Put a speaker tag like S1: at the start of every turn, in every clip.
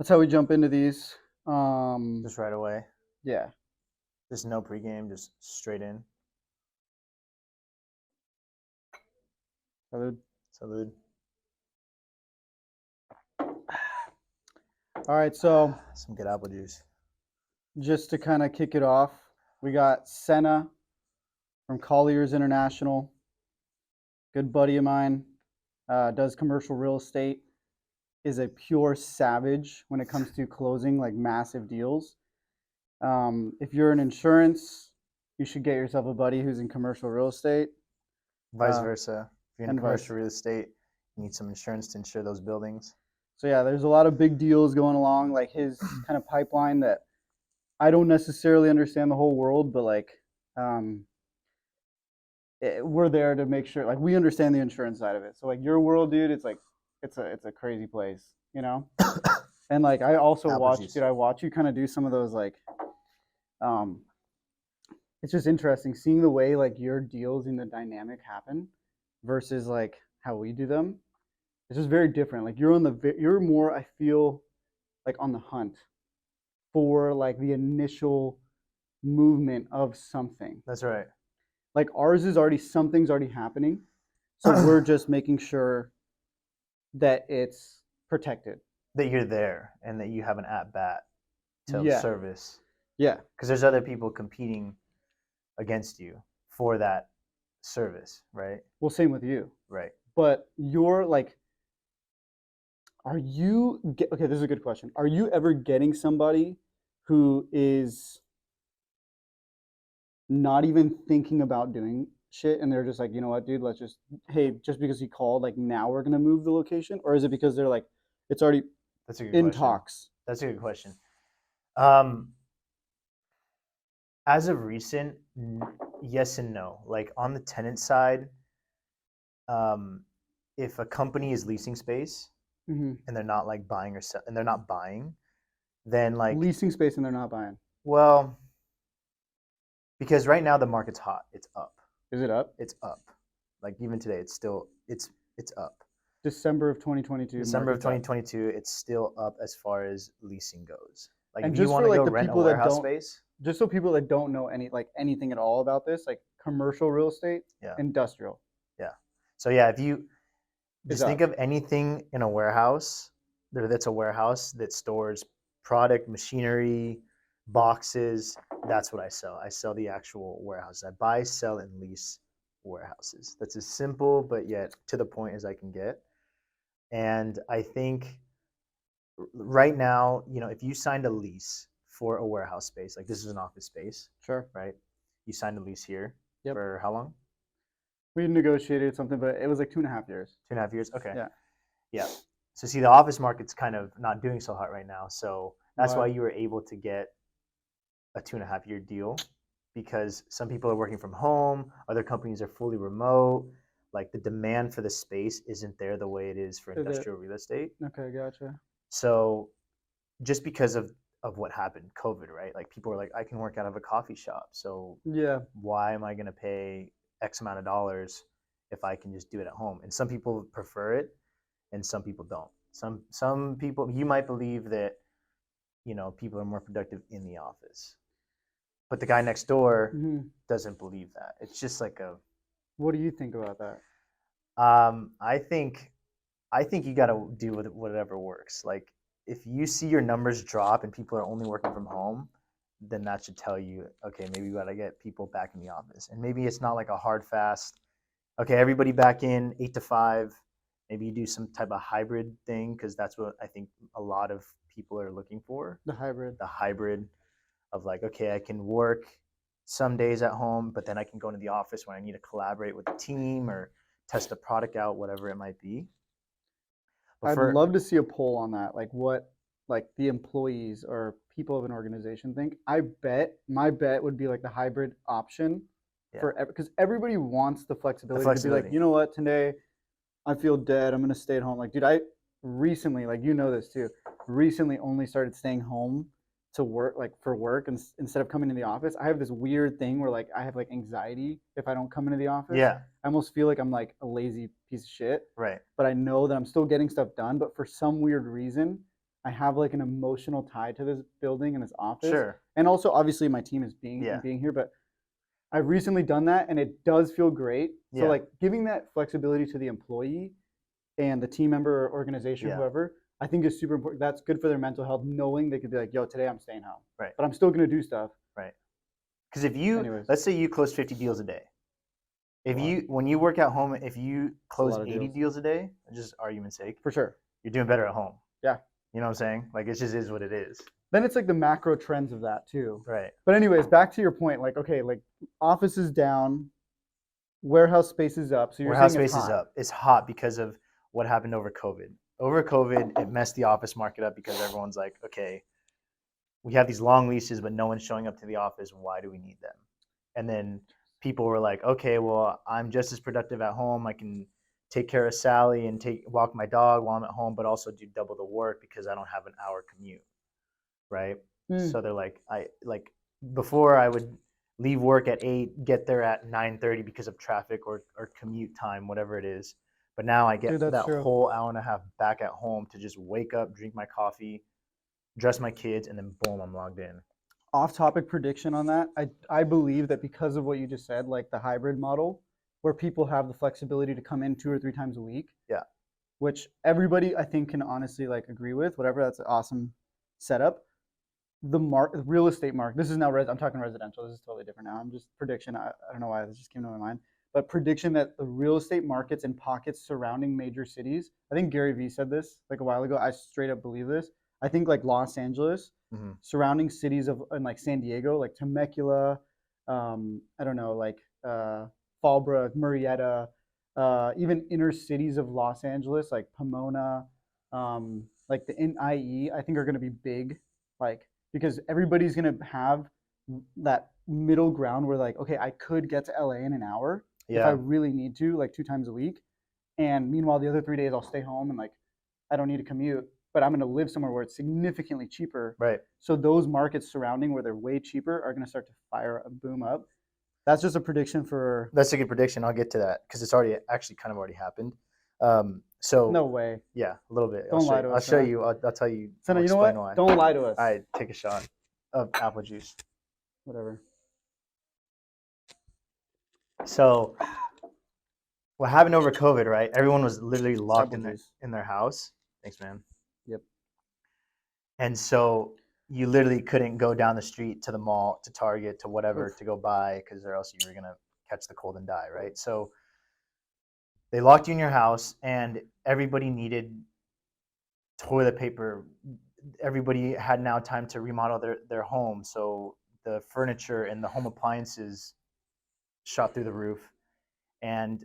S1: That's how we jump into these.
S2: Just right away.
S1: Yeah.
S2: Just no pregame, just straight in.
S1: Salud.
S2: Salud.
S1: All right, so
S2: Some good apple juice.
S1: just to kind of kick it off, we got Senna from Colliers International. Good buddy of mine, does commercial real estate, is a pure savage when it comes to closing like massive deals. If you're in insurance, you should get yourself a buddy who's in commercial real estate.
S2: Vice versa. If you're in
S1: And vice.
S2: commercial real estate, you need some insurance to insure those buildings.
S1: So yeah, there's a lot of big deals going along, like his kind of pipeline that I don't necessarily understand the whole world, but like um, we're there to make sure like we understand the insurance side of it. So like your world, dude, it's like it's a crazy place, you know. And like I also
S2: Apple
S1: watch,
S2: juice.
S1: dude, I watch you kind of do some of those like, um, it's just interesting seeing the way like your deals in the dynamic happen versus like how we do them. It's just very different. Like you're more, I feel like on the hunt for like the initial movement of something.
S2: That's right.
S1: Like ours is already something's already happening, so we're just making sure that it's protected.
S2: That you're there and that you have an at bat to
S1: Yeah,
S2: service.
S1: yeah.
S2: Because there's other people competing against you for that service, right?
S1: Well, same with you.
S2: Right.
S1: But you're like, okay? This is a good question. Are you ever getting somebody who is not even thinking about doing shit and they're just like, you know what, dude, let's just, hey, just because he called, like now we're gonna move the location? Or is it because they're like, it's already
S2: That's a good
S1: in
S2: question.
S1: talks?
S2: That's a good question. Um, as of recent, yes and no. Like on the tenant side, um, if a company is leasing space
S1: Mm-hmm.
S2: and they're not like buying or sell, and they're not buying, then like,
S1: Leasing space and they're not buying.
S2: well, because right now the market's hot. It's up.
S1: Is it up?
S2: It's up. Like even today, it's up.
S1: December of 2022,
S2: December of
S1: market's up.
S2: 2022, it's still up as far as leasing goes. Like
S1: And
S2: if you
S1: just
S2: want
S1: for
S2: to
S1: like
S2: go
S1: the
S2: rent a
S1: people that
S2: warehouse
S1: don't,
S2: space,
S1: just so people that don't know anything at all about this, like commercial real estate,
S2: yeah,
S1: industrial
S2: yeah. So yeah, if you
S1: is
S2: just think
S1: up.
S2: of anything in a warehouse that's a warehouse that stores product, machinery, boxes, that's what I sell. I sell the actual warehouse. I buy, sell, and lease warehouses. That's as simple but yet to the point as I can get. And I think right now, if you signed a lease for a warehouse space, like this is an office space,
S1: Sure.
S2: right? You signed a lease here
S1: Yep.
S2: for how long?
S1: We negotiated something, but it was like 2.5 years.
S2: 2.5 years? Okay.
S1: Yeah.
S2: Yeah. So see, the office market's kind of not doing so hot right now. So that's why
S1: Why?
S2: you were able to get a 2.5 year deal, because some people are working from home, other companies are fully remote. Like the demand for the space isn't there the way it is for
S1: Is it?
S2: industrial real estate.
S1: Okay, gotcha.
S2: So just because of what happened, COVID, right? Like people are like, I can work out of a coffee shop. So
S1: Yeah.
S2: why am I going to pay X amount of dollars if I can just do it at home? And some people prefer it, and some people don't. Some people, you might believe that people are more productive in the office, but the guy next door
S1: Hmm.
S2: doesn't believe that. It's just like a.
S1: What do you think about that?
S2: I think you got to do with whatever works. Like if you see your numbers drop and people are only working from home, then that should tell you, okay, maybe we got to get people back in the office. And maybe it's not like a hard fast, okay, everybody back in 8 to 5. Maybe you do some type of hybrid thing, because that's what I think a lot of people are looking for.
S1: The hybrid.
S2: The hybrid of like, okay, I can work some days at home, but then I can go into the office when I need to collaborate with the team or test a product out, whatever it might be. But
S1: I'd
S2: for
S1: love to see a poll on that, like what like the employees or people of an organization think. I bet my bet would be like the hybrid option
S2: yeah,
S1: for because everybody wants the
S2: the
S1: flexibility to be like,
S2: flexibility.
S1: you know what, today I feel dead. I'm gonna stay at home. Like, dude, I recently, like you know this too, recently only started staying home to work, like for work, and instead of coming to the office. I have this weird thing where like I have like anxiety if I don't come into the office.
S2: Yeah,
S1: I almost feel like I'm like a lazy piece of shit.
S2: right.
S1: But I know that I'm still getting stuff done. But for some weird reason, I have like an emotional tie to this building and this office.
S2: Sure.
S1: And also obviously my team is being
S2: Yeah.
S1: being here, but I've recently done that and it does feel great. So
S2: Yeah.
S1: like giving that flexibility to the employee and the team member or organization,
S2: Yeah.
S1: whoever, I think is super important. That's good for their mental health, knowing they could be like, yo, today I'm staying home.
S2: Right.
S1: But I'm still gonna do stuff.
S2: Right. Because if you,
S1: Anyways.
S2: let's say you close 50 deals a day. If you, when you work at home, if you close
S1: lot of
S2: 80
S1: deals.
S2: deals a day, just argument's sake,
S1: For sure.
S2: you're doing better at home.
S1: Yeah.
S2: You know what I'm saying? Like it just is what it is.
S1: Then it's like the macro trends of that too.
S2: Right.
S1: But anyways, back to your point, like, okay, like office is down, warehouse space is up. So you're
S2: Warehouse
S1: saying it's
S2: space is
S1: hot.
S2: up. It's hot because of what happened over COVID. Over COVID, it messed the office market up because everyone's like, okay, we have these long leases, but no one's showing up to the office. Why do we need them? And then people were like, okay, well, I'm just as productive at home. I can take care of Sally and walk my dog while I'm at home, but also do double the work because I don't have an hour commute, right? So they're like, before I would leave work at 8, get there at 9:30 because of traffic or commute time, whatever it is. But now I get
S1: Dude, that's
S2: that
S1: true.
S2: whole hour and a half back at home to just wake up, drink my coffee, dress my kids, and then boom, I'm logged in.
S1: Off-topic prediction on that. I believe that because of what you just said, like the hybrid model, where people have the flexibility to come in 2 or 3 times a week.
S2: Yeah.
S1: Which everybody I think can honestly like agree with. Whatever, that's an awesome setup. The real estate market. This is now I'm talking residential. This is totally different now. I'm just prediction. I don't know why this just came to my mind, but prediction that the real estate markets and pockets surrounding major cities. I think Gary Vee said this like a while ago. I straight up believe this. I think like Los Angeles, surrounding cities and like San Diego, like Temecula, I don't know, like Fallbrook, Murrieta, even inner cities of Los Angeles, like Pomona, like the IE, I think are going to be big, like because everybody's going to have that middle ground where like, okay, I could get to LA in an hour if I really need to, like 2 times a week. And meanwhile, the other 3 days I'll stay home and like, I don't need to commute, but I'm going to live somewhere where it's significantly cheaper.
S2: Right.
S1: So those markets surrounding where they're way cheaper are going to start to fire a boom up. That's just a prediction for.
S2: That's a good prediction. I'll get to that because it's already happened. So
S1: No way.
S2: Yeah, a little bit.
S1: Don't lie to us.
S2: I'll show you. I'll tell you.
S1: Senna, you know what?
S2: Why.
S1: Don't lie to us.
S2: All right, take a shot of apple juice.
S1: Whatever.
S2: So, what happened over COVID, right? Everyone was literally locked in their house. Thanks, man.
S1: Yep.
S2: And so you literally couldn't go down the street to the mall, to Target, to whatever to go buy because or else you were gonna catch the cold and die, right? So they locked you in your house, and everybody needed toilet paper. Everybody had now time to remodel their home, so the furniture and the home appliances shot through the roof, and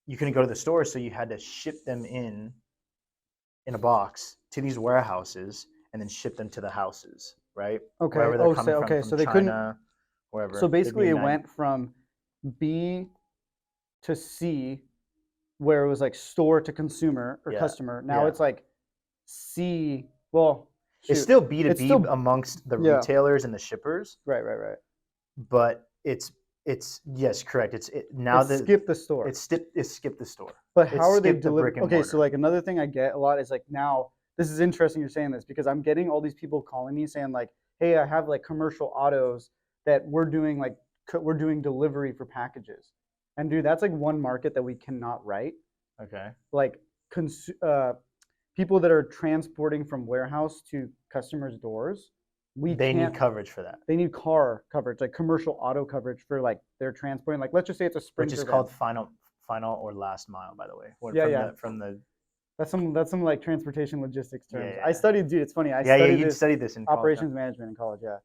S2: you couldn't go to the store, so you had to ship them in a box to these warehouses and then ship them to the houses, right?
S1: Okay.
S2: Wherever they're coming from
S1: So they
S2: China,
S1: couldn't.
S2: wherever.
S1: So basically, it went from B to C, where it was like store to consumer or customer. Now it's like C. Well,
S2: it's still B2B amongst the retailers and the shippers.
S1: Right.
S2: But it's yes, correct.
S1: Skip the store.
S2: It's skip the store.
S1: But how are they delivering? Okay, so like another thing I get a lot is like now this is interesting you're saying this because I'm getting all these people calling me saying like, hey, I have like commercial autos that we're doing delivery for packages, and dude, that's like one market that we cannot write.
S2: Okay.
S1: Like people that are transporting from warehouse to customers' doors. They
S2: need coverage for that.
S1: They need car coverage, like commercial auto coverage for like they're transporting. Like let's just say it's a Sprinter.
S2: Which is called final or last mile, by the way.
S1: That's some like transportation logistics terms.
S2: Yeah.
S1: I studied, dude. It's funny.
S2: You studied this in
S1: operations management in college. Yeah,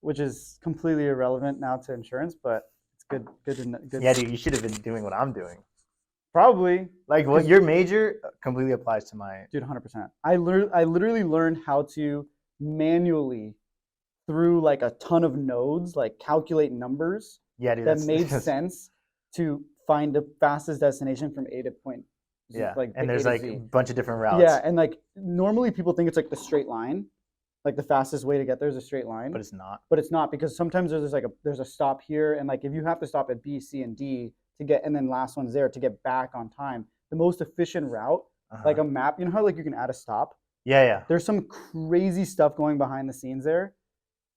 S1: which is completely irrelevant now to insurance, but it's good. Good.
S2: Yeah, dude. You should have been doing what I'm doing.
S1: Probably.
S2: Like what your major completely applies to my.
S1: Dude, 100%. I literally learned how to manually through like a ton of nodes, like calculate numbers that made sense to find the fastest destination from A to point.
S2: And there's like a bunch of different routes.
S1: Yeah, and like normally people think it's like the straight line, like the fastest way to get there is a straight line.
S2: But it's not.
S1: But it's not because sometimes there's a stop here, and like if you have to stop at B, C, and D to get, and then last one's there to get back on time, the most efficient route, like a map. You know how like you can add a stop.
S2: Yeah.
S1: There's some crazy stuff going behind the scenes there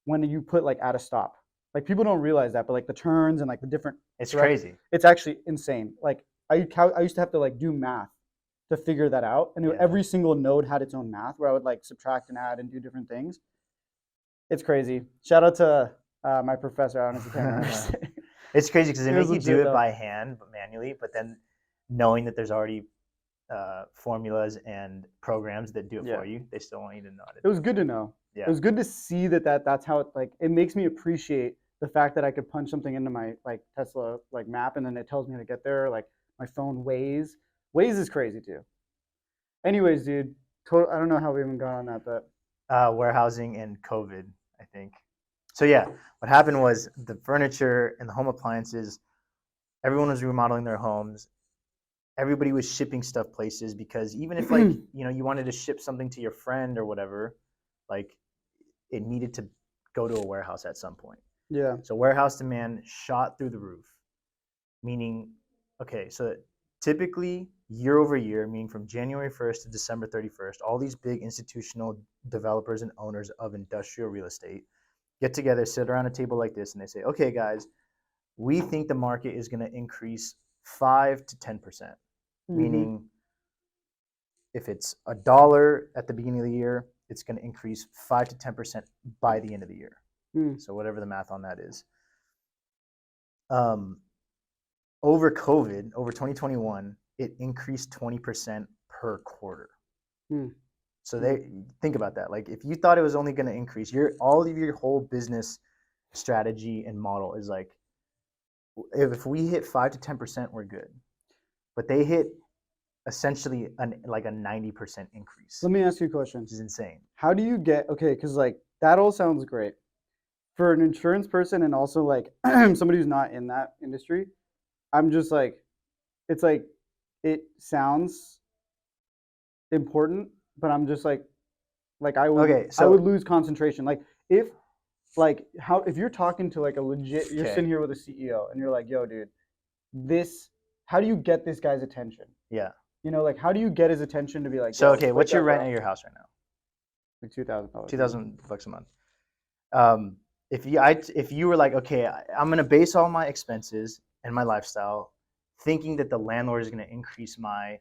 S1: when you put like at a stop. Like people don't realize that, but like the turns and like the different
S2: It's
S1: direct,
S2: crazy.
S1: it's actually insane. Like I used to have to like do math to figure that out, and
S2: Yeah.
S1: every single node had its own math where I would like subtract and add and do different things. It's crazy. Shout out to my professor. I honestly can't remember his name.
S2: It's crazy because they
S1: It
S2: make
S1: was
S2: you do
S1: legit
S2: it
S1: though.
S2: by hand, but manually, but then knowing that there's already formulas and programs that do it
S1: Yeah.
S2: for you, they still want you to know it.
S1: It was good to know.
S2: Yeah.
S1: It was good to see that's how it like it makes me appreciate the fact that I could punch something into my like Tesla like map and then it tells me how to get there. Like my phone Waze. Waze is crazy too. Anyways, dude, I don't know how we even got on that, but
S2: Warehousing and COVID, I think. So yeah, what happened was the furniture and the home appliances, everyone was remodeling their homes. Everybody was shipping stuff places because even if like, you wanted to ship something to your friend or whatever, like it needed to go to a warehouse at some point.
S1: yeah.
S2: So warehouse demand shot through the roof, meaning, okay, so typically year over year, meaning from January 1st to December 31st, all these big institutional developers and owners of industrial real estate get together, sit around a table like this, and they say, okay, guys, we think the market is going to increase 5 to 10%, meaning if it's $1 at the beginning of the year, it's going to increase 5 to 10% by the end of the year. So whatever the math on that is. Over COVID, over 2021, it increased 20% per quarter. So they think about that. Like if you thought it was only going to increase, all of your whole business strategy and model is like, if we hit 5 to 10%, we're good. But they hit essentially like a 90% increase.
S1: Let me ask you a question.
S2: Which is insane.
S1: How do you get because like that all sounds great for an insurance person and also like somebody who's not in that industry? I'm just like, it's like it sounds important, but I'm just like I would lose concentration. Like if you're talking to like a legit, you're sitting here with a CEO and you're like, yo, dude, how do you get this guy's attention?
S2: Yeah.
S1: Like how do you get his attention to be like,
S2: so okay, what's your rent at your house right now?
S1: Like $2,000.
S2: $2,000 a month. If you were like, okay, I'm gonna base all my expenses and my lifestyle thinking that the landlord is gonna increase my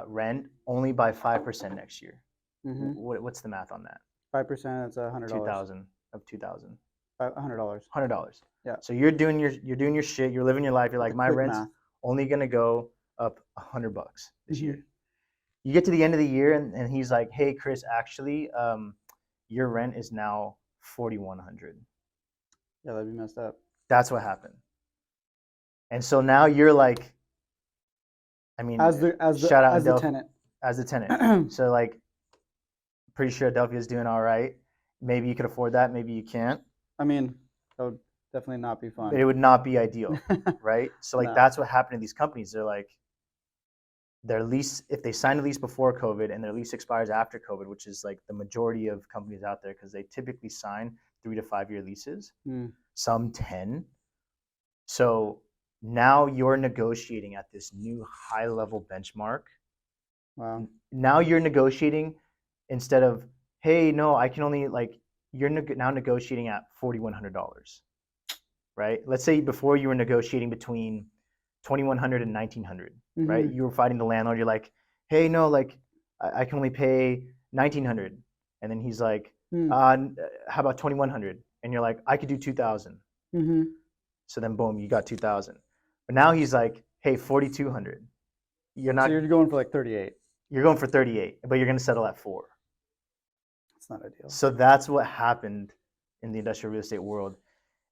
S2: rent only by 5% next year. What's the math on that?
S1: 5%. That's $100.
S2: 2,000 of 2,000.
S1: $100.
S2: $100.
S1: Yeah.
S2: So you're doing your shit. You're living your life. You're like, my rent's only gonna go up $100 this year. You get to the end of the year and he's like, hey, Chris, actually, your rent is now $4,100.
S1: Yeah, that'd be messed up.
S2: That's what happened. And so now you're like, I mean,
S1: as the tenant.
S2: As the tenant. So like, pretty sure Adelphia's doing all right. Maybe you could afford that. Maybe you can't.
S1: I mean, that would definitely not be fun.
S2: But it would not be ideal, right? So like that's what happened to these companies. They're like, their lease, if they sign a lease before COVID and their lease expires after COVID, which is like the majority of companies out there, because they typically sign 3 to 5 year leases, some 10. So now you're negotiating at this new high level benchmark.
S1: Wow.
S2: Now you're negotiating instead of, hey, no, I can only you're now negotiating at $4,100, right? Let's say before you were negotiating between $2,100 and $1,900, right? You were fighting the landlord. You're like, hey, no, I can only pay $1,900, and then he's like, how about $2,100? And you're like, I could do $2,000. So then, boom, you got $2,000. But now he's like, hey, $4,200. You're not.
S1: So you're going for like 38.
S2: You're going for 38, but you're going to settle at 4.
S1: It's not ideal.
S2: So that's what happened in the industrial real estate world,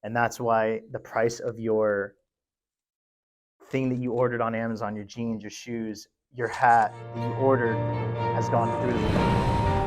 S2: and that's why the price of your thing that you ordered on Amazon, your jeans, your shoes, your hat that you ordered has gone through the roof.